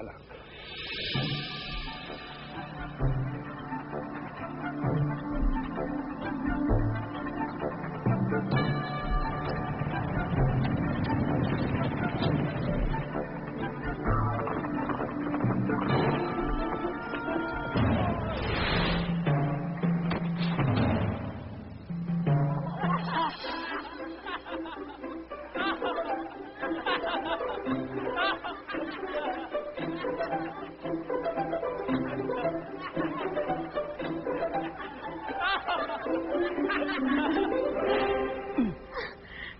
mag-alala.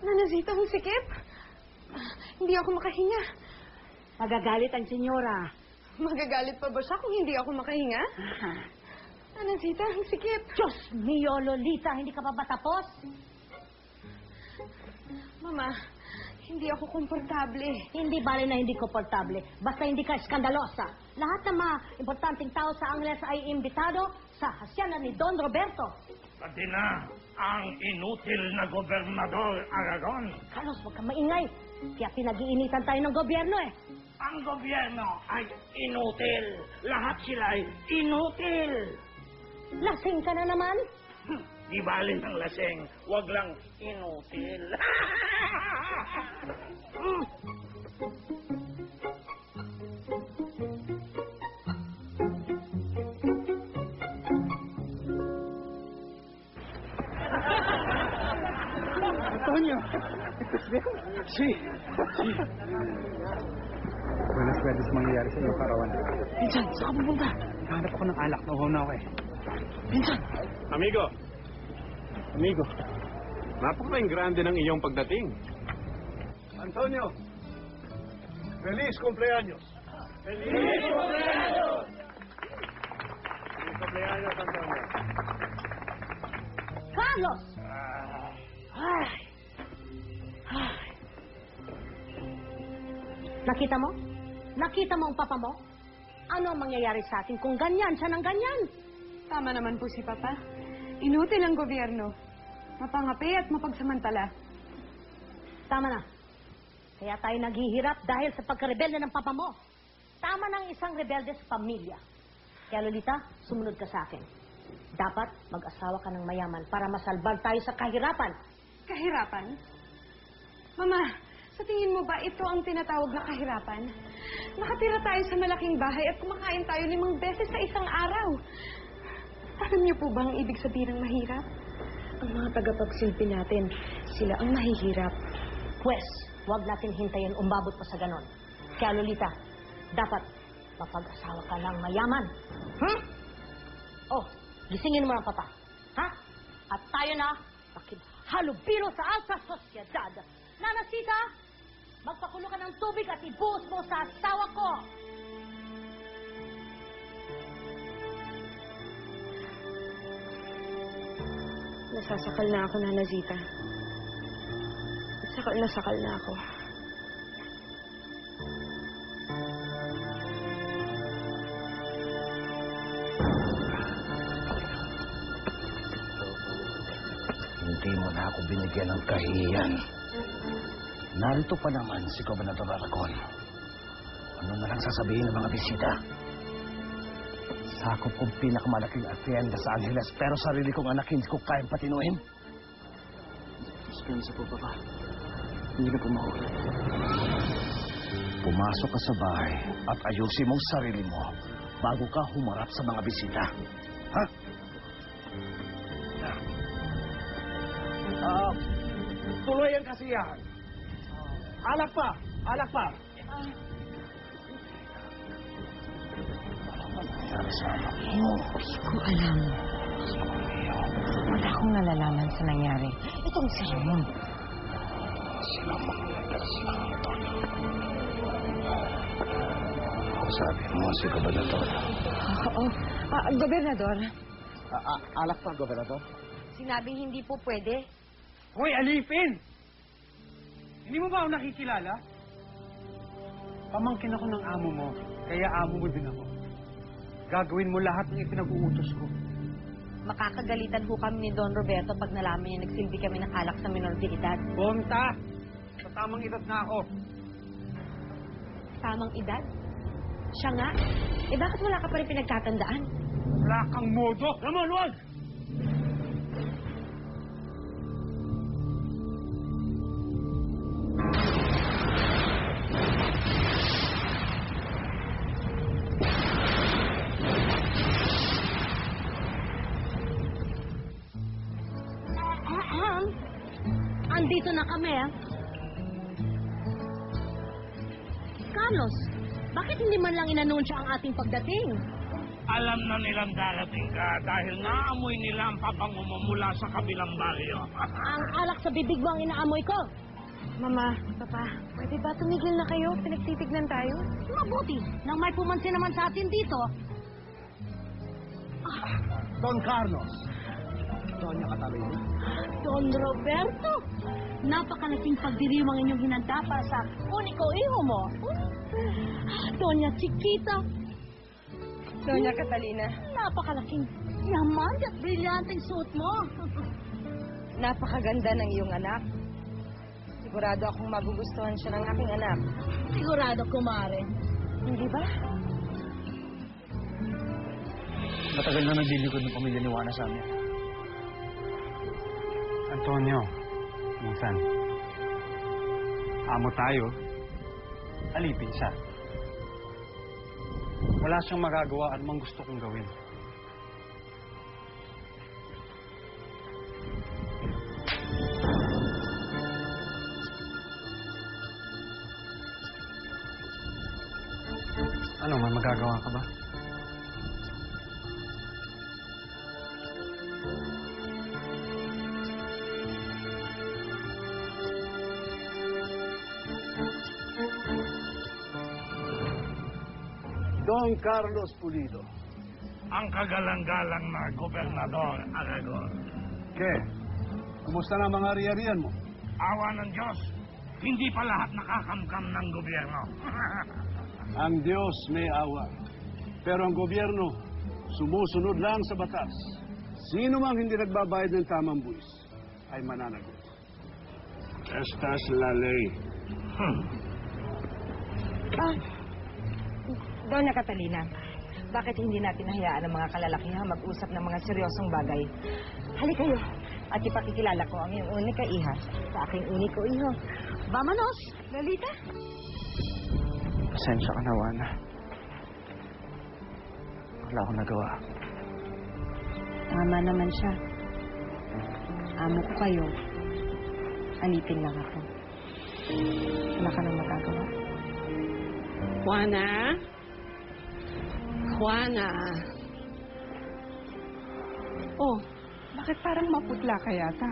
Nanasita, ang sikip. Hindi ako makahinga. Magagalit ang senyora. Magagalit pa ba siya kung hindi ako makahinga? Nanasita, ang sikip. Diyos mio, Lolita, hindi ka pa ba tapos? Mama, hindi ako komportable. Hindi bale na hindi komportable. Basta hindi ka skandalosa. Lahat ng mga importanteng tao sa Angles ay imbitado sa hasyanan ni Don Roberto. Pati na ang inutil na gobernador Aragon. Carlos, huwag kang maingay. Kaya pinag-iinitan tayo ng gobyerno eh. Ang gobyerno ay inutil. Lahat sila ay inutil. Lasing ka na naman. Di bali ng laseng, wag lang inutil. Antonio! Si! Buenas pwede sa mangyayari sa iyo, Karawan. Pinsan, saan ka pupunta? Hanap ako ng alak. Nauhaw na ako eh. Pinsan! Amigo! Amigo, napakaing grande ng iyong pagdating. Antonio! Feliz cumpleaños! Feliz cumpleaños! Feliz cumpleaños, Antonio. Carlos! Ay. Nakita mo? Nakita mo ang papa mo? Ano ang mangyayari sa atin kung ganyan siya ng ganyan? Tama naman po si Papa. Inutil ang gobyerno. Mapangapi at mapagsamantala. Tama na. Kaya tayo naghihirap dahil sa pagkarebelde ng papa mo. Tama ng isang rebelde sa pamilya. Kaya Lolita, sumunod ka sa akin. Dapat mag-asawa ka ng mayaman para masalbag tayo sa kahirapan. Kahirapan? Mama, sa tingin mo ba ito ang tinatawag na kahirapan? Nakatira tayo sa malaking bahay at kumakain tayo 5 beses sa isang araw. Alam niyo po ba ang ibig sabihin ng mahirap? Ang mga tagapagsilbi natin, sila ang mahihirap. Pwes, huwag natin hintayin umabot pa sa ganon. Kaya Lolita, dapat mapag-asawa ka ng mayaman. Oh, gisingin mo ang papa. Ha? At tayo na makipaghalubilo sa alta sosyedad. Nanasita, magpakulo ka ng tubig at ibuhos mo sa asawa ko. Nasasakal na ako, Nana Zita. Sakal na sakal na ako. Hindi mo na ako binigyan ng kahihiyan. Narito pa naman si Gobernador Aragon. Ano na lang sasabihin ng mga bisita? Sakop kong pinakamalaking asyenda sa Angeles, pero sarili kong anak hindi ko kayang patinuhin. Dispensa po, Papa. Hindi na po mahuli. Pumasok ka sa bahay at ayusin mong sarili mo bago ka humarap sa mga bisita. Ha? Tuloy ang kasiyahan. Alak pa! Alak pa! Hindi ko alam. Wala akong nalalaman sa nangyari. Itong si Ramon. Sila maglagas ng Antonio. Ako sabi mo si Gobernador. Oo. Gobernador. Alak pa, Gobernador? Sinabing hindi po pwede. Hoy, alipin! Hindi mo ba ako nakikilala? Pamangkin ako ng amo mo, kaya amo mo din ako. Gagawin mo lahat ng ipinag-uutos ko. Makakagalitan ho kami ni Don Roberto pag nalaman niya nagsilbi kami ng alak sa minor de edad. Bonta! Sa tamang edad na ako. Tamang edad? Siya nga. Eh bakit wala ka pa rin pinagtatandaan? Wala kang modo. Ramon, wag! Andito na kami, ah. Carlos, bakit hindi man lang inanunsyo ang ating pagdating? Alam na nilang darating ka dahil naamoy nila ang pabango mo mula sa kabilang baryo. Ang alak sa bibig mo ang inaamoy ko. Mama, Papa, pwede ba tumigil na kayo? Pinagtitignan tayo. Mabuti, nang may pumansin naman sa atin dito. Don Carlos. Doña Catalina. Don Roberto, napakalaking pagdiriwang inyong hinanda para sa uniko iho mo. Doña Chiquita, Doña Catalina, napakalaking yaman at brilyanteng suot mo. napakaganda ng iyong anak. Sigurado akong magugustuhan siya ng aking anak. Sigurado, kumare. Hindi ba? Matagal na naglilikod ng pamilya ni Juana sa amin. Antonio, minsan, amo tayo, alipin siya. Wala siyang magagawa anumang gusto kong gawin. Ano, may magagawa ka ba? Don Carlos Pulido. Ang kagalang-galang na Gobernador Aragon. Ke, kumusta na mga ari-arian mo? Awa ng Diyos, hindi pa lahat nakakamkam ng gobyerno. Ang Diyos may awa. Pero ang gobyerno, sumusunod lang sa batas. Sino mang hindi nagbabayad ng tamang buwis ay mananagot. Esta es la ley. Doña Catalina, bakit hindi natin hayaan ang mga kalalakihan mag-usap ng mga seryosong bagay? Halika kayo at ipakikilala ko ang iyong unika iha sa aking uniko iho. Vámonos, Lolita. Pasensya ka na, Juana. Wala akong nagawa. Tama naman siya. Amo ko kayo. Alipin lang ako. Wala ka nang magagawa. Juana? Juana? Oh, bakit parang maputla ka yata?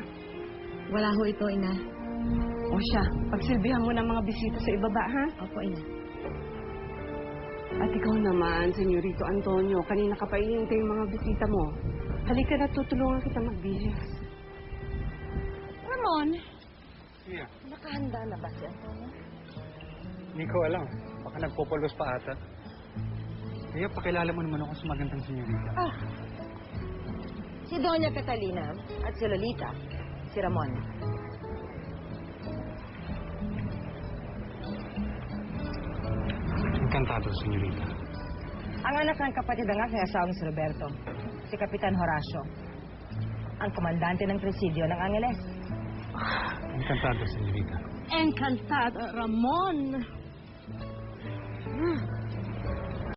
Wala ho ito, ina. O siya, pagsilbihan mo ng mga bisita sa ibaba, ha? Opo, ina. At ikaw naman, Senyorito Antonio, kanina ka pa iintay yung mga bisita mo. Halika na, tutulungan kita magbihis. Ramon, Yeah. nakahanda na ba si Antonio? Hindi ko alam. Baka nagpopolos pa ata. Kaya pakilala mo naman ako sa magandang senyorita. Si Doña Catalina at si Lolita, si Ramon. Encantado, senyorita. Ang anak ng kapatid ng aking asawang si Roberto, si Kapitan Horacio, ang komandante ng presidio ng Angeles. Encantado, senyorita. Encantado, Ramon.